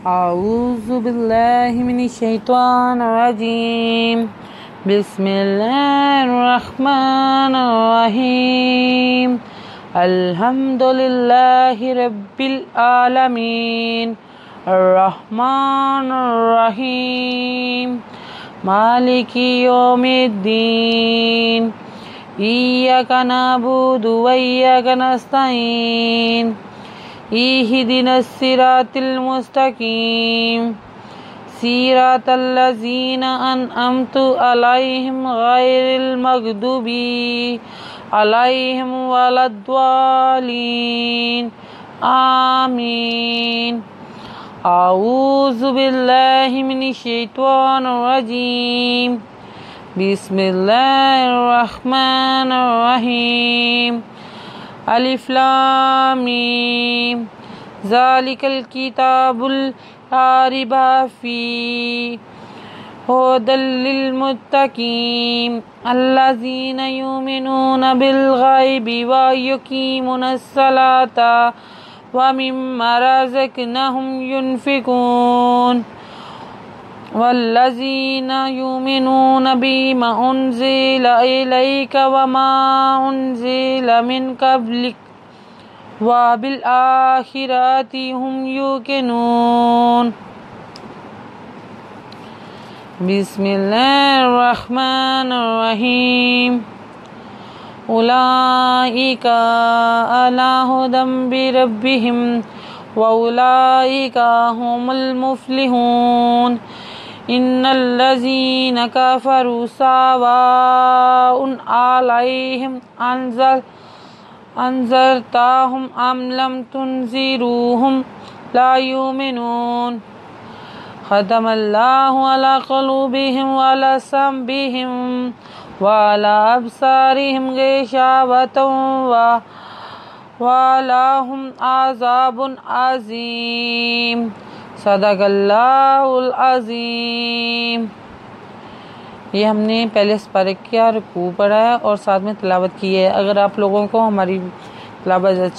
اعوذ باللہ من الشیطان الرجیم بسم اللہ الرحمن الرحیم الحمد للہ رب العالمین الرحمن الرحیم مالک یوم الدین ایاک نعبد و ایاک نستعین اهدنا الصراط المستقیم صراط الذین انعمت علیہم غیر المغضوب علیہم ولا الضالین آمین۔ اعوذ باللہ من الشیطان الرجیم بسم اللہ الرحمن الرحیم الف لام میم ذالک الکتاب لا ریب فیہ ھدی للمتقین الذین یؤمنون بالغیب ویقیمون الصلاۃ ومما رزقناہم ینفقون والذین یؤمنون بما انزل الیک وما انزل من قبلک وبالآخرۃ ھم یوقنون۔ بسم اللہ الرحمن الرحیم اولئک علی ھدی من ربہم واولئک ھم المفلحون۔ ان الذین کفروا سواء علیہم انذرتہم ام لم تنذرہم لا یؤمنون۔ ختم اللہ علی قلوبہم وعلی سمعہم وعلی ابصارہم غشاوۃ ولہم عذاب عظیم۔ صدق اللہ العظیم۔ یہ ہم نے پہلے سپارے کا رکوع پڑھا ہے اور ساتھ میں تلاوت کی ہے۔ اگر آپ لوگوں کو ہماری تلاوت اچھی